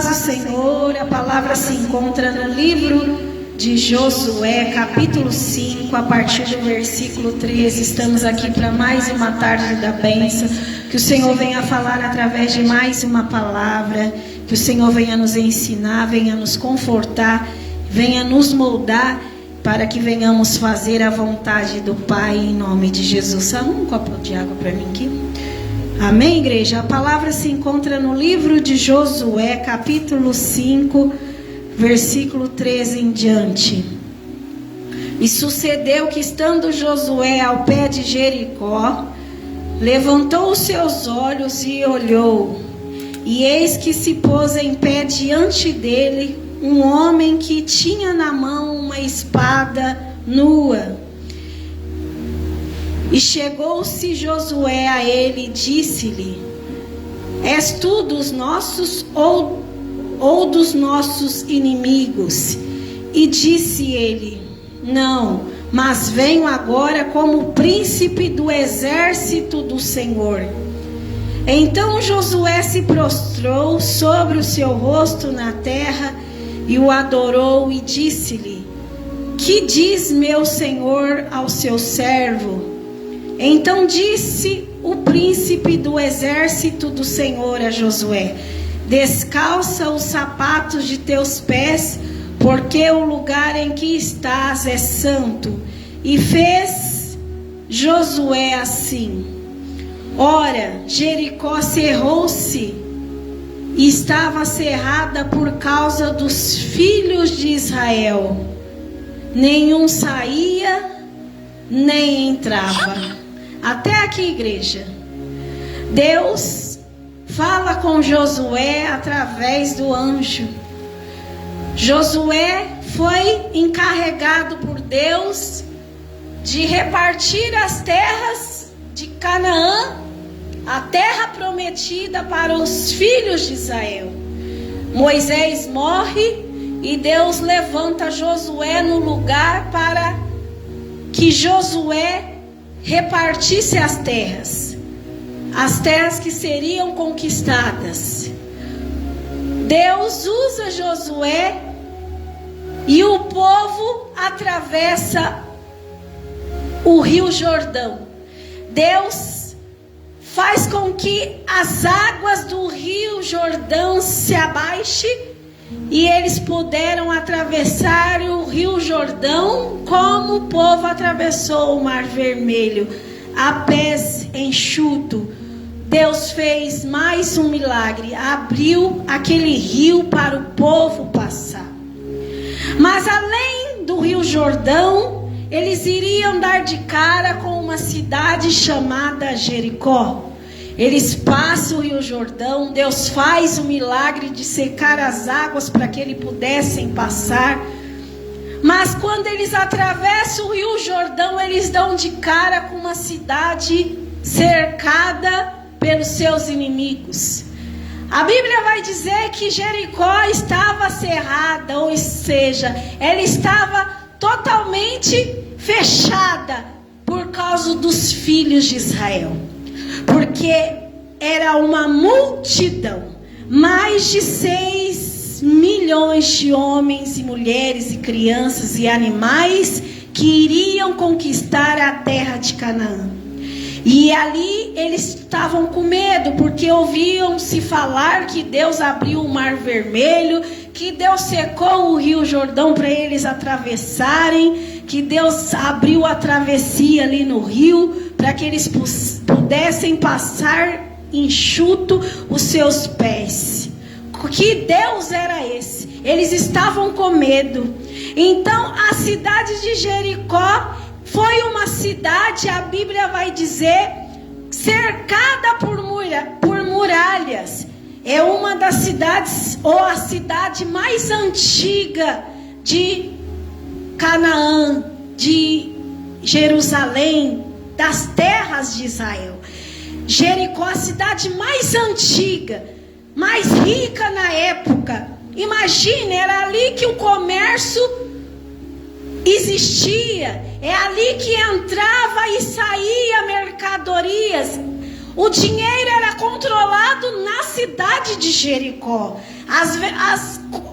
paz do Senhor. A palavra se encontra no livro de Josué, capítulo 5, a partir do versículo 13. Estamos aqui para mais uma tarde da bênção. Que o Senhor venha falar através de mais uma palavra. Que o Senhor venha nos ensinar, venha nos confortar, venha nos moldar, para que venhamos fazer a vontade do Pai, em nome de Jesus. Um copo de água para mim aqui. Amém, igreja? A palavra se encontra no livro de Josué, capítulo 5, versículo 13 em diante. E sucedeu que, estando Josué ao pé de Jericó, levantou os seus olhos e olhou, e eis que se pôs em pé diante dele um homem que tinha na mão uma espada nua. E chegou-se Josué a ele e disse-lhe: És tu dos nossos ou dos nossos inimigos? E disse ele: Não, mas venho agora como príncipe do exército do Senhor. Então Josué se prostrou sobre o seu rosto na terra e o adorou e disse-lhe: Que diz meu senhor ao seu servo? Então disse o príncipe do exército do Senhor a Josué: Descalça os sapatos de teus pés, porque o lugar em que estás é santo. E fez Josué assim. Ora, Jericó cerrou-se e estava cerrada por causa dos filhos de Israel. Nenhum saía, nem entrava. Até aqui, igreja. Deus fala com Josué através do anjo. Josué foi encarregado por Deus de repartir as terras de Canaã, a terra prometida para os filhos de Israel. Moisés morre e Deus levanta Josué no lugar para que Josué repartisse as terras que seriam conquistadas. Deus usa Josué e o povo atravessa o rio Jordão. Deus faz com que as águas do rio Jordão se abaixem e eles puderam atravessar o rio Jordão como o povo atravessou o Mar Vermelho, a pés enxuto. Deus fez mais um milagre, abriu aquele rio para o povo passar. Mas além do rio Jordão, eles iriam dar de cara com uma cidade chamada Jericó. Eles passam o rio Jordão, Deus faz o milagre de secar as águas para que eles pudessem passar. Mas quando eles atravessam o rio Jordão, eles dão de cara com uma cidade cercada pelos seus inimigos. A Bíblia vai dizer que Jericó estava cerrada, ou seja, ela estava totalmente fechada por causa dos filhos de Israel. Porque era uma multidão, mais de 6 milhões de homens e mulheres e crianças e animais que iriam conquistar a terra de Canaã. E ali eles estavam com medo, porque ouviam-se falar que Deus abriu o Mar Vermelho, que Deus secou o rio Jordão para eles atravessarem, que Deus abriu a travessia ali no rio, para que eles pudessem passar enxuto os seus pés. Que Deus era esse? Eles estavam com medo. Então a cidade de Jericó foi uma cidade, a Bíblia vai dizer, cercada por muralhas. É uma das cidades, ou a cidade mais antiga de Canaã, de Jerusalém, das terras de Israel. Jericó, a cidade mais antiga, mais rica na época. Imagine, era ali que o comércio existia. É ali que entrava e saía mercadorias. O dinheiro era controlado na cidade de Jericó.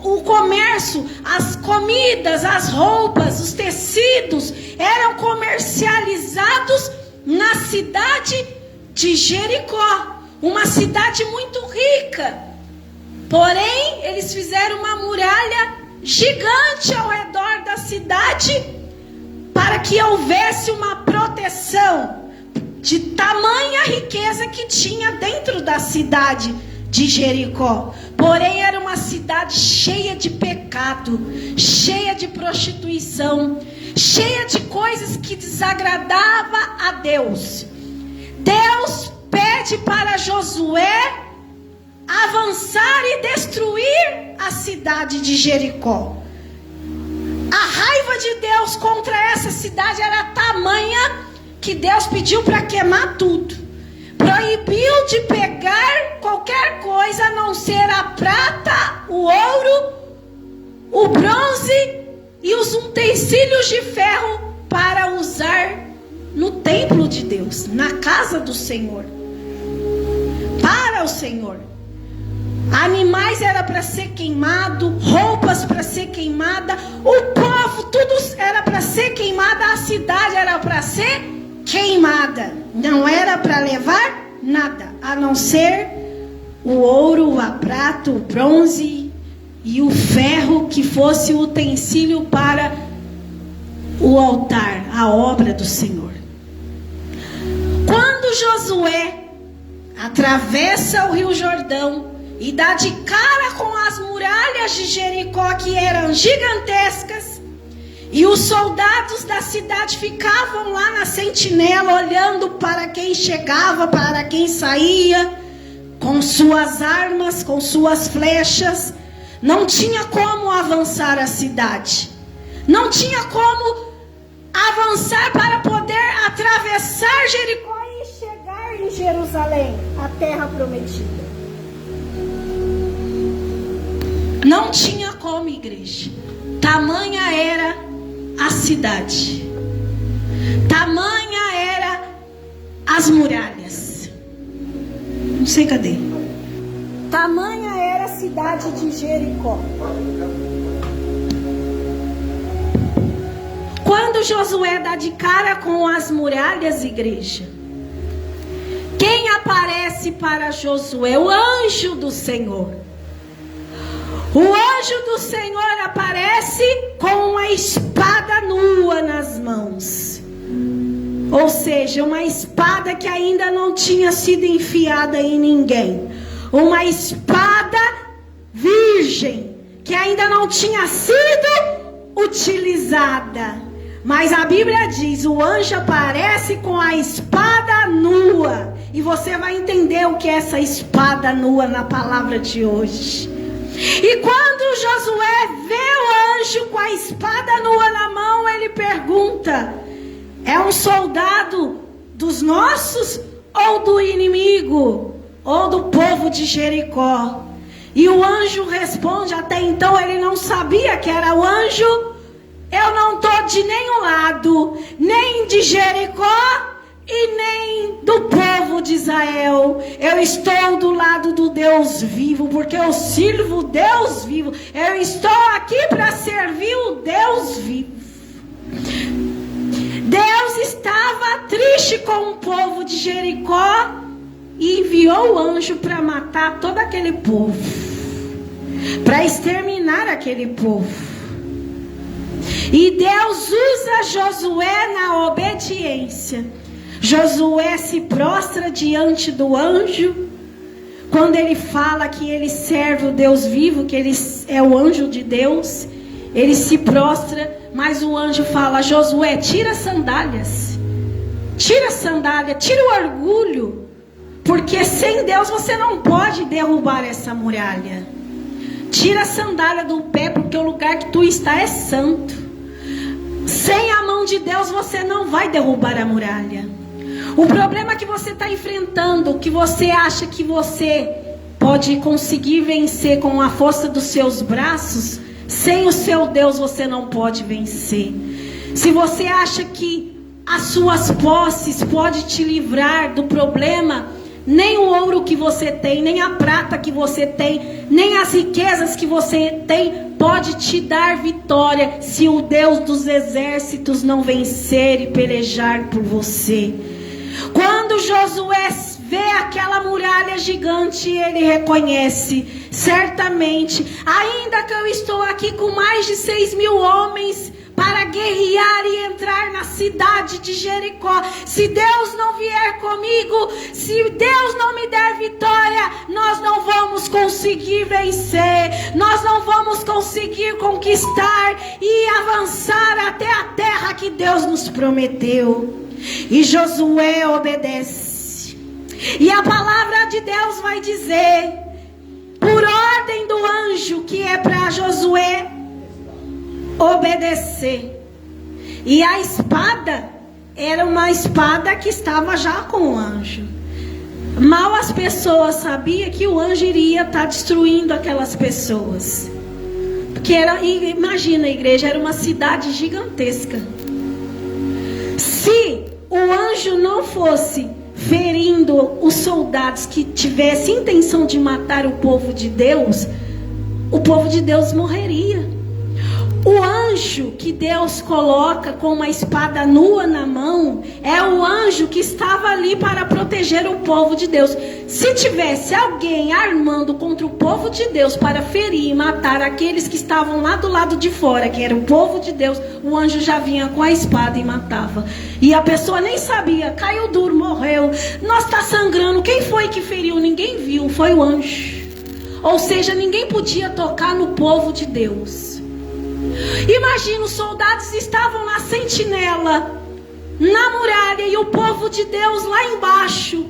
O comércio, as comidas, as roupas, os tecidos eram comercializados na cidade de Jericó. Uma cidade muito rica. Porém, eles fizeram uma muralha gigante ao redor da cidade para que houvesse uma proteção de tamanha riqueza que tinha dentro da cidade de Jericó. Porém, era uma cidade cheia de pecado, cheia de prostituição, cheia de coisas que desagradavam a Deus. Deus pede para Josué avançar e destruir a cidade de Jericó. A raiva de Deus contra essa cidade era tamanha que Deus pediu para queimar tudo. Proibiu de pegar qualquer coisa a não ser a prata, o ouro, o bronze e os utensílios de ferro para usar no templo de Deus, na casa do Senhor, para o Senhor. Animais era para ser queimado, roupas para ser queimada, o povo, tudo era para ser queimada, a cidade era para ser queimada. Não era para levar nada, a não ser o ouro, a prata, o bronze e o ferro que fosse o utensílio para o altar, a obra do Senhor. Quando Josué atravessa o Rio Jordão e dá de cara com as muralhas de Jericó, que eram gigantescas, e os soldados da cidade ficavam lá na sentinela, olhando para quem chegava, para quem saía, com suas armas, com suas flechas. Não tinha como avançar a cidade, não tinha como avançar para poder atravessar Jericó e chegar em Jerusalém, a terra prometida. Não tinha como, igreja. Tamanha era a cidade, tamanha era as muralhas. Não sei cadê. Tamanha era a cidade de Jericó. Quando Josué dá de cara com as muralhas, igreja, quem aparece para Josué? O anjo do Senhor. O anjo do Senhor aparece com uma espada nua nas mãos. Ou seja, uma espada que ainda não tinha sido enfiada em ninguém. Uma espada virgem, que ainda não tinha sido utilizada. Mas a Bíblia diz, o anjo aparece com a espada nua. E você vai entender o que é essa espada nua na palavra de hoje. E quando Josué vê o anjo com a espada nua na mão, ele pergunta: é um soldado dos nossos ou do inimigo? Ou do povo de Jericó? E o anjo responde, até então ele não sabia que era o anjo: eu não estou de nenhum lado, nem de Jericó e nem do povo de Israel. Eu estou do lado do Deus vivo, porque eu sirvo o Deus vivo. Eu estou aqui para servir o Deus vivo. Deus estava triste com o povo de Jericó e enviou o anjo para matar todo aquele povo, para exterminar aquele povo. E Deus usa Josué na obediência. Josué se prostra diante do anjo. Quando ele fala que ele serve o Deus vivo, que ele é o anjo de Deus, ele se prostra, mas o anjo fala: Josué, tira as sandálias. Tira a sandália, tira o orgulho. Porque sem Deus você não pode derrubar essa muralha. Tira a sandália do pé, porque o lugar que tu está é santo. Sem a mão de Deus você não vai derrubar a muralha. O problema que você está enfrentando, que você acha que você pode conseguir vencer com a força dos seus braços, sem o seu Deus você não pode vencer. Se você acha que as suas posses podem te livrar do problema, nem o ouro que você tem, nem a prata que você tem, nem as riquezas que você tem pode te dar vitória se o Deus dos exércitos não vencer e pelejar por você. Quando Josué vê aquela muralha gigante, ele reconhece, certamente, ainda que eu estou aqui com mais de 6.000 homens para guerrear e entrar na cidade de Jericó, se Deus não vier comigo, se Deus não me der vitória, nós não vamos conseguir vencer, nós não vamos conseguir conquistar e avançar até a terra que Deus nos prometeu. E Josué obedece, e a palavra de Deus vai dizer, por ordem do anjo, que é para Josué obedecer. E a espada era uma espada que estava já com o anjo. Mal as pessoas sabiam que o anjo iria estar destruindo aquelas pessoas. Porque imagina, a igreja era uma cidade gigantesca. Se o anjo não fosse ferindo os soldados que tivessem intenção de matar o povo de Deus morreria. O anjo que Deus coloca com uma espada nua na mão é o anjo que estava ali para proteger o povo de Deus. Se tivesse alguém armando contra o povo de Deus para ferir e matar aqueles que estavam lá do lado de fora, que era o povo de Deus, o anjo já vinha com a espada e matava. E a pessoa nem sabia, caiu duro, morreu. Nós está sangrando, quem foi que feriu? Ninguém viu, foi o anjo. Ou seja, ninguém podia tocar no povo de Deus. Imagina, os soldados estavam na sentinela, na muralha, e o povo de Deus lá embaixo.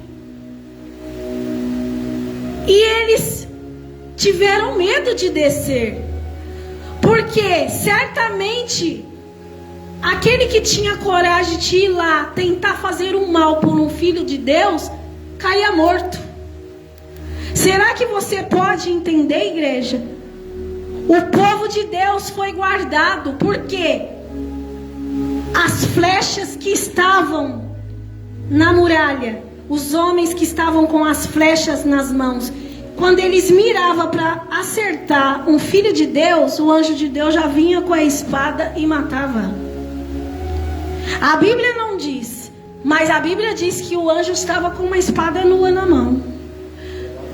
E eles tiveram medo de descer, porque certamente aquele que tinha coragem de ir lá tentar fazer um mal por um filho de Deus, caía morto. Será que você pode entender, igreja? O povo de Deus foi guardado, porque as flechas que estavam na muralha, os homens que estavam com as flechas nas mãos, quando eles miravam para acertar um filho de Deus, o anjo de Deus já vinha com a espada e matava. A Bíblia não diz, mas a Bíblia diz que o anjo estava com uma espada nua na mão,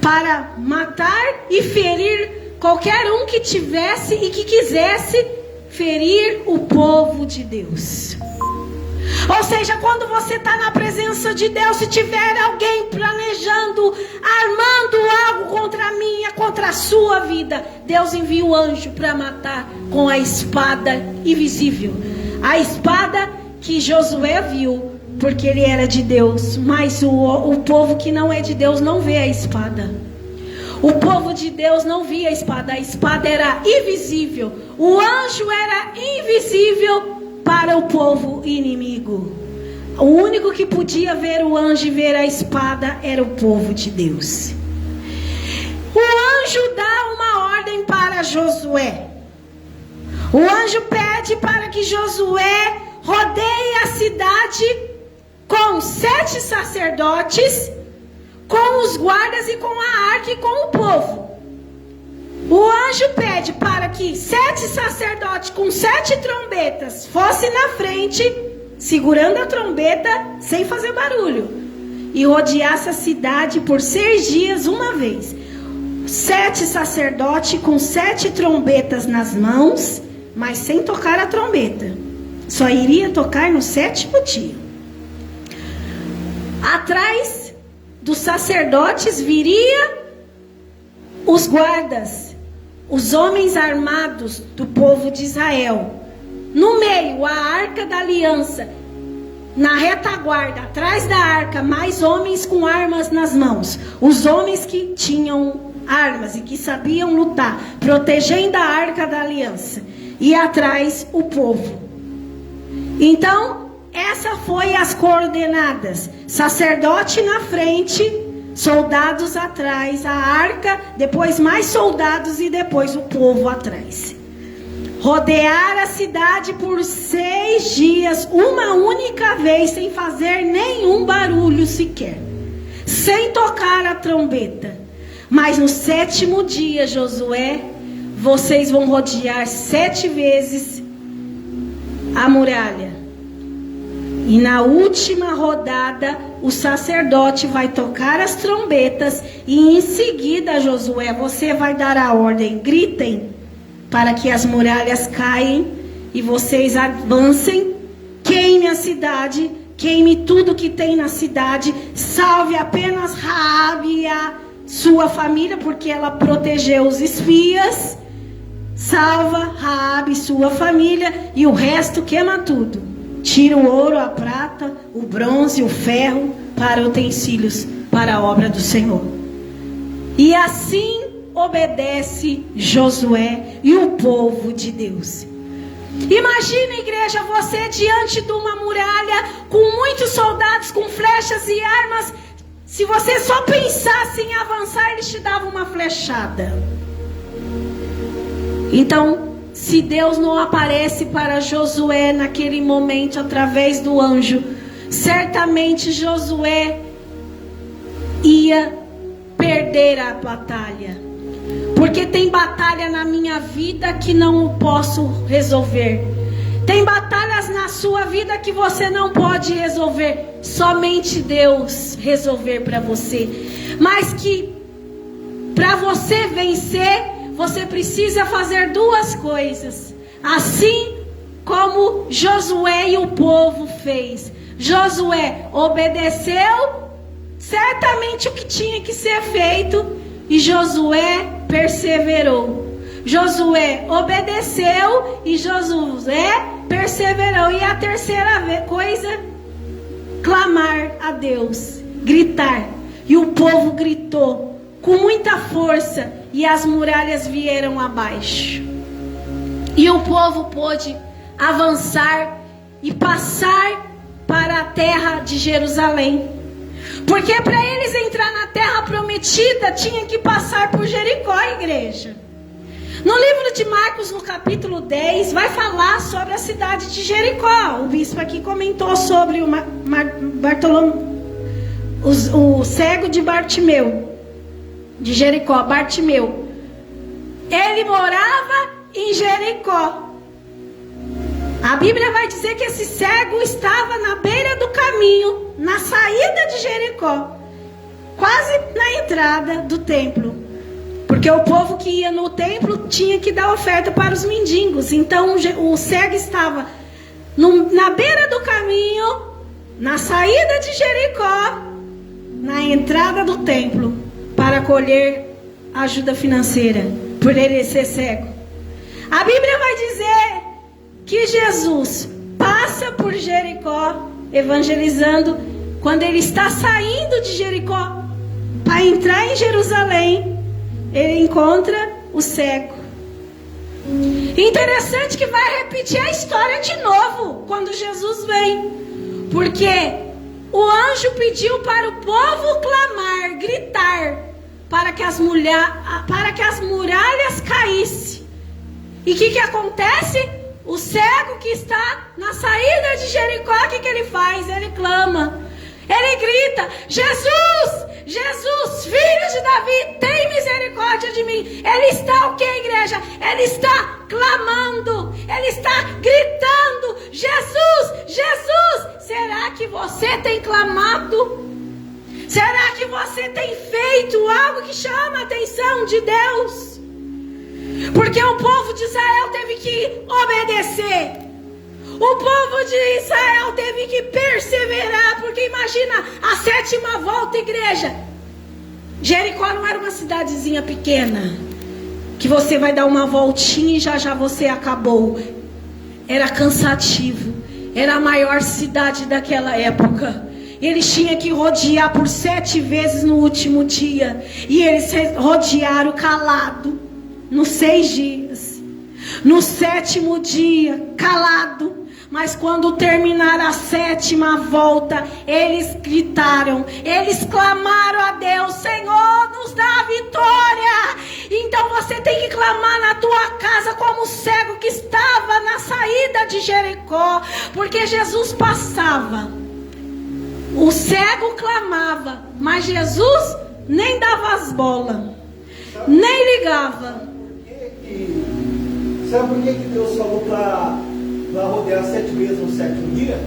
para matar e ferir qualquer um que tivesse e que quisesse ferir o povo de Deus. Ou seja, quando você está na presença de Deus, se tiver alguém planejando, armando algo contra a minha, contra a sua vida, Deus envia o anjo para matar com a espada invisível. A espada que Josué viu, porque ele era de Deus, mas o povo que não é de Deus não vê a espada. O povo de Deus não via a espada era invisível. O anjo era invisível para o povo inimigo. O único que podia ver o anjo e ver a espada era o povo de Deus. O anjo dá uma ordem para Josué. O anjo pede para que Josué rodeie a cidade com 7 sacerdotes, com os guardas e com a arca e com o povo. O anjo pede para que 7 sacerdotes com 7 trombetas fossem na frente, segurando a trombeta sem fazer barulho, e rodeasse a cidade por 6 dias uma vez. 7 sacerdotes com 7 trombetas nas mãos, mas sem tocar a trombeta. Só iria tocar no 7º dia. Atrás dos sacerdotes viria os guardas, os homens armados do povo de Israel. No meio, a arca da aliança. Na retaguarda, atrás da arca, mais homens com armas nas mãos. Os homens que tinham armas e que sabiam lutar, protegendo a arca da aliança. E atrás, o povo. Então, essa foi as coordenadas. Sacerdote na frente, soldados atrás, a arca, depois mais soldados e depois o povo atrás. Rodear a cidade por 6 dias, uma única vez, sem fazer nenhum barulho sequer. sem tocar a trombeta. Mas no 7º dia, Josué, vocês vão rodear 7 vezes a muralha. E na última rodada, o sacerdote vai tocar as trombetas. E em seguida, Josué, você vai dar a ordem: gritem, para que as muralhas caem e vocês avancem. Queime a cidade, queime tudo que tem na cidade. Salve apenas Raabe e a sua família, porque ela protegeu os espias. Salva Raabe e sua família, e o resto queima tudo. Tira o ouro, a prata, o bronze, o ferro, para utensílios para a obra do Senhor. E assim obedece Josué e o povo de Deus. Imagina, igreja, você diante de uma muralha com muitos soldados, com flechas e armas. Se você só pensasse em avançar, eles te davam uma flechada. Então, se Deus não aparece para Josué naquele momento através do anjo, certamente Josué ia perder a batalha. Porque tem batalha na minha vida que não posso resolver. Tem batalhas na sua vida que você não pode resolver. Somente Deus resolver para você. Mas que para você vencer, você precisa fazer 2 coisas. Assim como Josué e o povo fez. Josué obedeceu certamente o que tinha que ser feito. E Josué perseverou. Josué obedeceu e Josué perseverou. E a terceira coisa, clamar a Deus, gritar. E o povo gritou com muita força e as muralhas vieram abaixo. E o povo pôde avançar e passar para a terra de Jerusalém. Porque para eles entrar na terra prometida, tinha que passar por Jericó, igreja. No livro de Marcos, no capítulo 10, vai falar sobre a cidade de Jericó. O bispo aqui comentou sobre o cego de Bartimeu, de Jericó, Bartimeu. Ele morava em Jericó. A Bíblia vai dizer que esse cego estava na beira do caminho, na saída de Jericó, quase na entrada do templo. Porque o povo que ia no templo tinha que dar oferta para os mendigos. Então o cego estava na beira do caminho, na saída de Jericó, na entrada do templo, para colher ajuda financeira, por ele ser cego. A Bíblia vai dizer que Jesus passa por Jericó, evangelizando, quando ele está saindo de Jericó para entrar em Jerusalém, ele encontra o cego. Interessante que vai repetir a história de novo quando Jesus vem, porque o anjo pediu para o povo clamar, gritar, para que as muralhas caíssem. E o que acontece? O cego que está na saída de Jericó, o que ele faz? Ele clama, ele grita: Jesus, Jesus, filho de Davi, tem misericórdia de mim. Ele está o que, igreja? Ele está clamando, ele está gritando: Jesus, Jesus. Será que você tem clamado? Será que você tem feito algo que chama a atenção de Deus? Porque o povo de Israel teve que obedecer. O povo de Israel teve que perseverar. Porque imagina a 7ª volta, igreja. Jericó não era uma cidadezinha pequena, que você vai dar uma voltinha e já você acabou. Era cansativo. Era a maior cidade daquela época. Eles tinham que rodear por 7 vezes no último dia. E eles rodearam calado nos 6 dias. No 7º dia, calado. Mas quando terminar a 7ª volta, eles gritaram, eles clamaram a Deus: Senhor, nos dá a vitória. Então você tem que clamar na tua casa como o cego que estava na saída de Jericó. Porque Jesus passava O cego clamava, mas Jesus nem dava as bolas, nem ligava. Sabe por que Deus falou para rodear 7 vezes no 7º dia?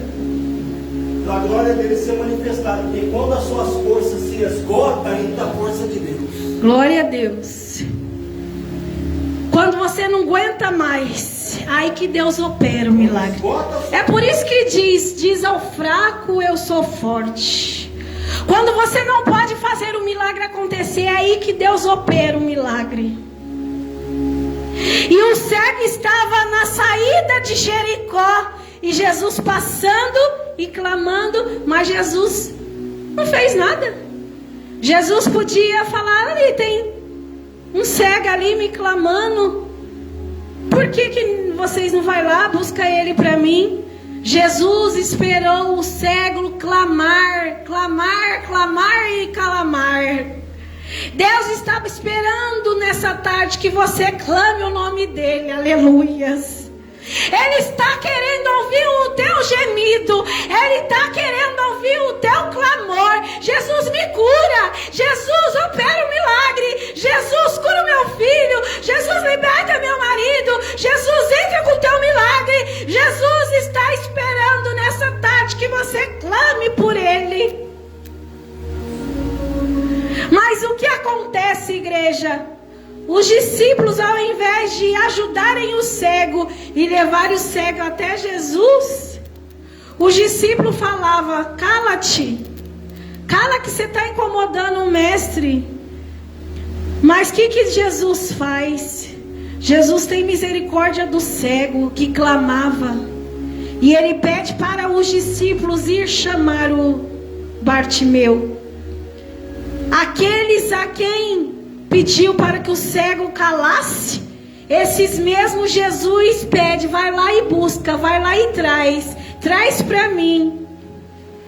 Para a glória dele ser manifestada. Porque quando as suas forças se esgotam, entra a força de Deus. Glória a Deus. Quando você não aguenta mais, aí que Deus opera o milagre. É por isso que diz ao fraco, eu sou forte. Quando você não pode fazer o milagre acontecer, é aí que Deus opera o milagre. E o cego estava na saída de Jericó, e Jesus passando e clamando, mas Jesus não fez nada. Jesus podia falar, ali tem um cego ali me clamando, por que vocês não vai lá, busca ele para mim? Jesus esperou o cego clamar, clamar, clamar e calamar. Deus estava esperando nessa tarde que você clame o nome dele, aleluias. Ele está querendo ouvir o teu gemido, ele está querendo ouvir o teu clamor. Jesus me cura, Jesus opera o milagre, Jesus cura o meu filho, Jesus liberta meu marido, Jesus entra com o teu milagre. Jesus está esperando nessa tarde que você clame por ele. Mas o que acontece, igreja? Os discípulos, ao invés de ajudarem o cego e levarem o cego até Jesus, os discípulos falavam, cala-te, cala que você está incomodando o mestre. Mas o que Jesus faz? Jesus tem misericórdia do cego que clamava, e ele pede para os discípulos ir chamar o Bartimeu. Aqueles a quem pediu para que o cego calasse, esses mesmos Jesus pede, vai lá e busca, vai lá e traz para mim.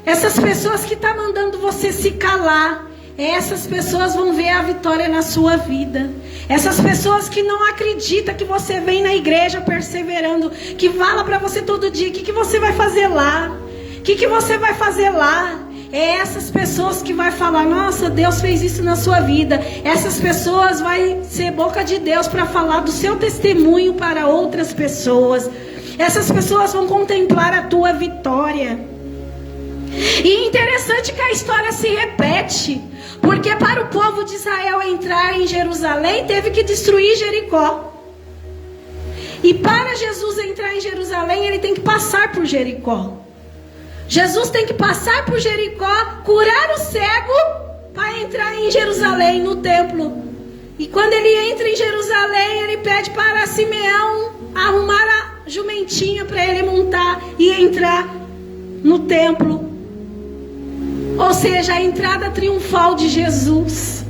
Essas pessoas que estão mandando você se calar, essas pessoas vão ver a vitória na sua vida. Essas pessoas que não acreditam que você vem na igreja perseverando, que fala para você todo dia, o que você vai fazer lá? O que você vai fazer lá? É essas pessoas que vai falar, nossa, Deus fez isso na sua vida. Essas pessoas vai ser boca de Deus para falar do seu testemunho para outras pessoas. Essas pessoas vão contemplar a tua vitória. E interessante que a história se repete, porque para o povo de Israel entrar em Jerusalém, teve que destruir Jericó. E para Jesus entrar em Jerusalém, ele tem que passar por Jericó. Jesus tem que passar por Jericó, curar o cego, para entrar em Jerusalém, no templo. E quando ele entra em Jerusalém, ele pede para Simeão arrumar a jumentinha para ele montar e entrar no templo. Ou seja, a entrada triunfal de Jesus.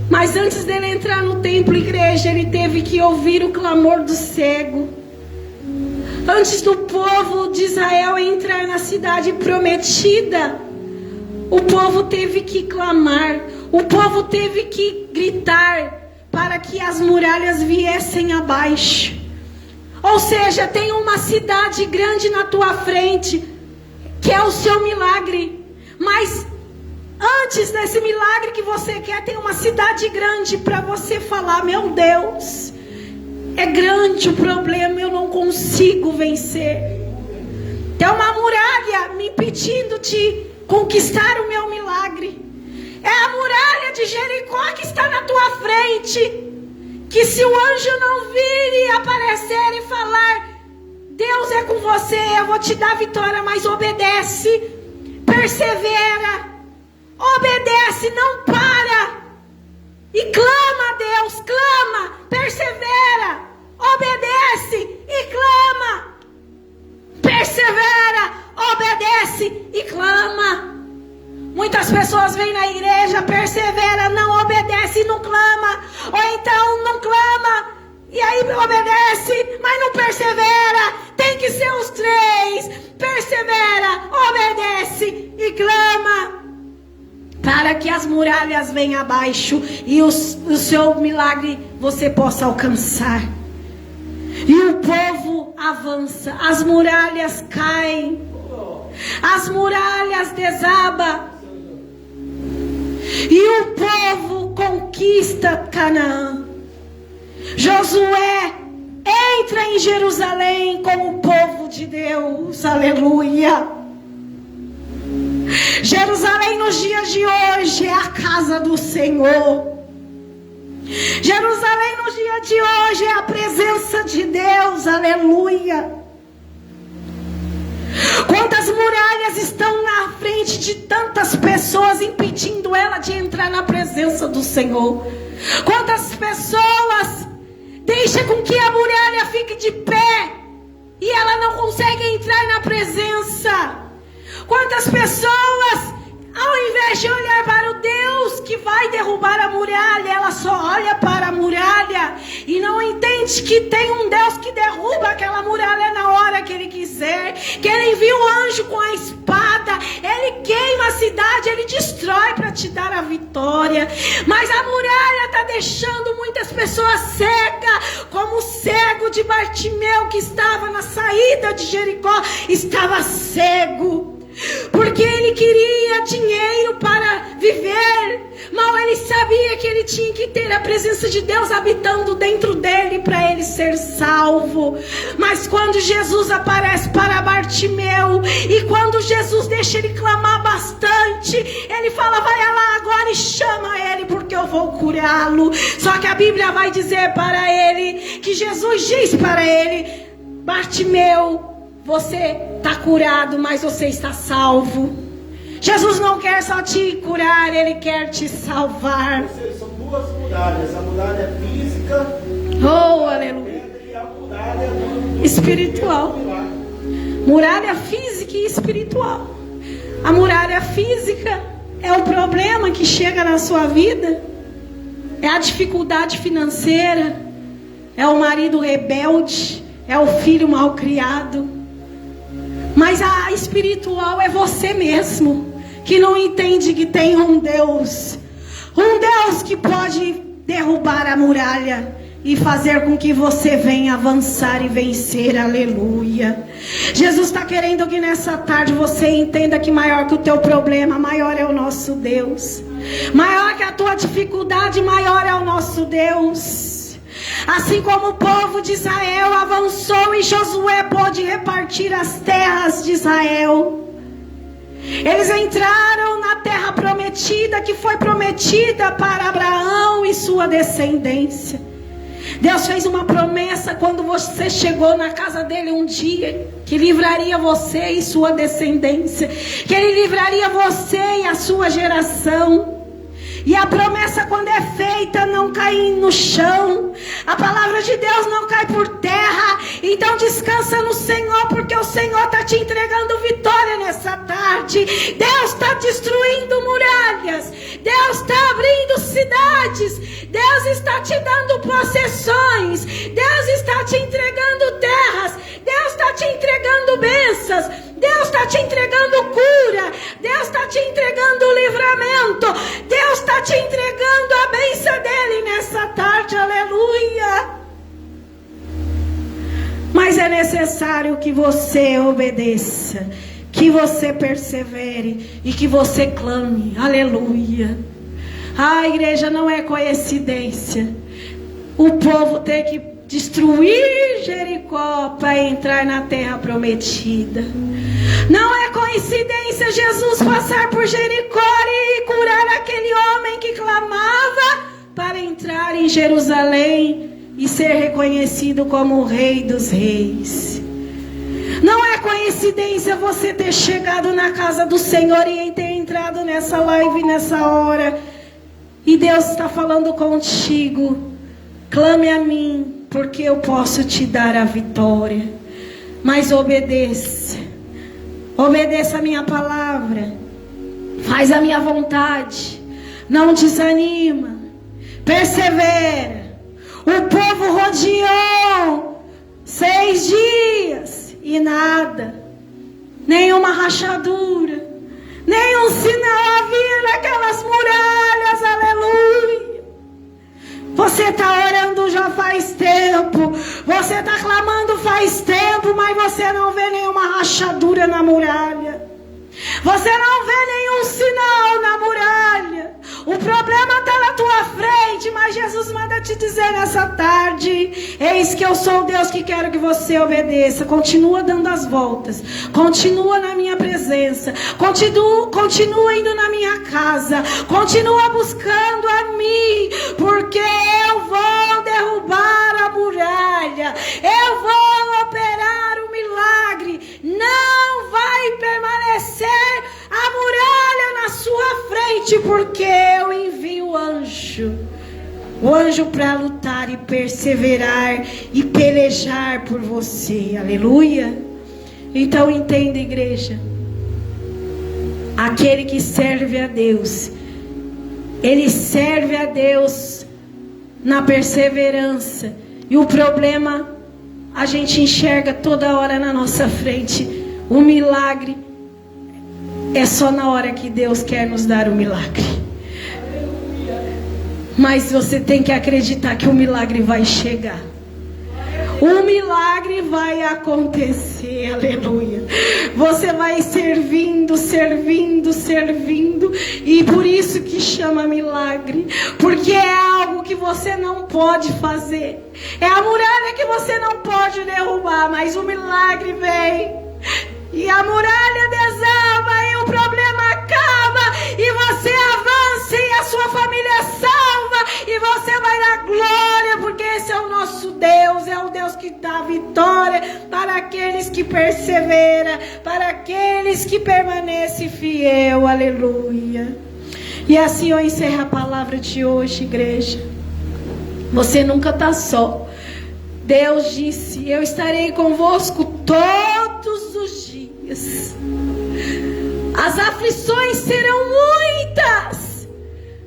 Mas antes dele entrar no templo, igreja, ele teve que ouvir o clamor do cego. Antes do povo de Israel entrar na cidade prometida, o povo teve que clamar, o povo teve que gritar para que as muralhas viessem abaixo. Ou seja, tem uma cidade grande na tua frente, que é o seu milagre. Mas antes desse milagre que você quer, tem uma cidade grande para você falar, meu Deus, é grande o problema, eu não consigo vencer. Tem uma muralha me impedindo de conquistar o meu milagre. É a muralha de Jericó que está na tua frente. Que se o anjo não vir e aparecer e falar, Deus é com você, eu vou te dar vitória, mas obedece, persevera, obedece, não para. E clama a Deus, clama, persevera, obedece e clama. Persevera, obedece e clama. Muitas pessoas vêm na igreja, persevera, não obedece e não clama. Ou então não clama e aí obedece, mas não persevera. Tem que ser os três. Persevera, obedece e clama, para que as muralhas venham abaixo e o seu milagre você possa alcançar. E o povo avança, as muralhas caem. as muralhas desabam e o povo conquista Canaã. Josué entra em Jerusalém com o povo de Deus, aleluia. Jerusalém nos dias de hoje é a casa do Senhor. Jerusalém nos dias de hoje é a presença de Deus, aleluia. Quantas muralhas estão na frente de tantas pessoas, impedindo ela de entrar na presença do Senhor. Quantas pessoas deixam com que a muralha fique de pé e ela não consegue entrar na presença. Quantas pessoas, ao invés de olhar para o Deus que vai derrubar a muralha, ela só olha para a muralha e não entende que tem um Deus que derruba aquela muralha na hora que Ele quiser, que Ele envia um anjo com a espada, Ele queima a cidade, Ele destrói para te dar a vitória. Mas a muralha está deixando muitas pessoas cegas, como o cego de Bartimeu que estava na saída de Jericó, estava cego. Porque ele queria dinheiro para viver, mal ele sabia que ele tinha que ter a presença de Deus habitando dentro dele para ele ser salvo. Mas quando Jesus aparece para Bartimeu e quando Jesus deixa ele clamar bastante, ele fala: vai lá agora e chama ele, porque eu vou curá-lo. Só que a Bíblia vai dizer para ele, que Jesus diz para ele: Bartimeu, você está curado, mas você está salvo. Jesus não quer só te curar, Ele quer te salvar. São duas muralhas, a muralha física, oh, aleluia, e a muralha espiritual. Muralha física e espiritual. A muralha física é o problema que chega na sua vida, é a dificuldade financeira, é o marido rebelde, é o filho mal criado. Mas a espiritual é você mesmo, que não entende que tem um Deus que pode derrubar a muralha e fazer com que você venha avançar e vencer, aleluia. Jesus está querendo que nessa tarde você entenda que maior que o teu problema, maior é o nosso Deus. Maior que a tua dificuldade, maior é o nosso Deus. Assim como o povo de Israel avançou e Josué pôde repartir as terras de Israel, eles entraram na terra prometida, que foi prometida para Abraão e sua descendência. Deus fez uma promessa quando você chegou na casa dele um dia, que livraria você e sua descendência, que ele livraria você e a sua geração. E a promessa, quando é feita, não cai no chão. A palavra de Deus não cai por terra. Então descansa no Senhor, porque o Senhor está te entregando vitória nessa tarde. Deus está destruindo muralhas. Deus está abrindo cidades. Deus está te dando possessões. Deus está te entregando terras. Deus está te entregando bênçãos. Deus está te entregando cura. Deus está te entregando livramento. Deus está te entregando a bênção dele nessa tarde, aleluia. Mas é necessário que você obedeça, que você persevere e que você clame, aleluia. A igreja, não é coincidência o povo ter que destruir Jericó para entrar na terra prometida. Não é coincidência Jesus passar por Jericó e curar aquele homem que clamava para entrar em Jerusalém e ser reconhecido como o Rei dos Reis. Não é coincidência você ter chegado na casa do Senhor e ter entrado nessa live nessa hora. E Deus está falando contigo: clame a mim, porque eu posso te dar a vitória. Mas obedeça. Obedeça a minha palavra. Faz a minha vontade. Não desanima. Persevera. O povo rodeou 6 dias e nada. Nenhuma rachadura. Nenhum sinal havia naquelas muralhas. Aleluia. Você está orando já faz tempo. Você está clamando faz tempo, mas você não vê nenhuma rachadura cura na muralha. Você não vê nenhum sinal na muralha. O problema está na tua frente, mas Jesus manda te dizer nessa tarde: eis que eu sou o Deus que quero que você obedeça. Continua dando as voltas, continua na minha presença, continua indo na minha casa, continua buscando a mim, porque eu vou derrubar a muralha, eu vou operar o milagre. Não vai permanecer a muralha na sua frente, porque eu envio o anjo para lutar e perseverar e pelejar por você. Aleluia. Então entenda, igreja, aquele que serve a Deus, ele serve a Deus na perseverança. E o problema a gente enxerga toda hora na nossa frente. O milagre é só na hora que Deus quer nos dar o milagre. Mas você tem que acreditar que o milagre vai chegar. O milagre vai acontecer, aleluia. Você vai servindo, e por isso que chama milagre, porque é algo que você não pode fazer. É a muralha que você não pode derrubar, mas o milagre vem. E a muralha desaba, e o problema acaba, e você avança, e a sua família é salva, e você vai dar glória, porque esse é o nosso Deus, é o Deus que dá vitória para aqueles que perseveram, para aqueles que permanecem fiel, aleluia. E assim eu encerro a palavra de hoje, igreja. Você nunca está só. Deus disse: eu estarei convosco todos os dias. As aflições serão muitas,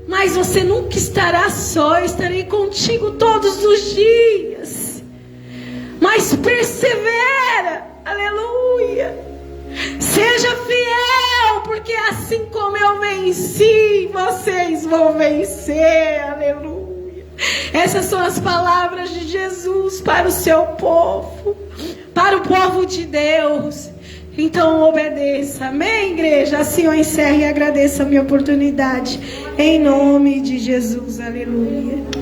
mas você nunca estará só. Eu estarei contigo todos os dias. Mas persevera, aleluia. Seja fiel, porque assim como eu venci, vocês vão vencer, aleluia. Essas são as palavras de Jesus para o seu povo, para o povo de Deus. Então obedeça, amém, igreja? Assim eu encerro e agradeço a minha oportunidade, em nome de Jesus, aleluia.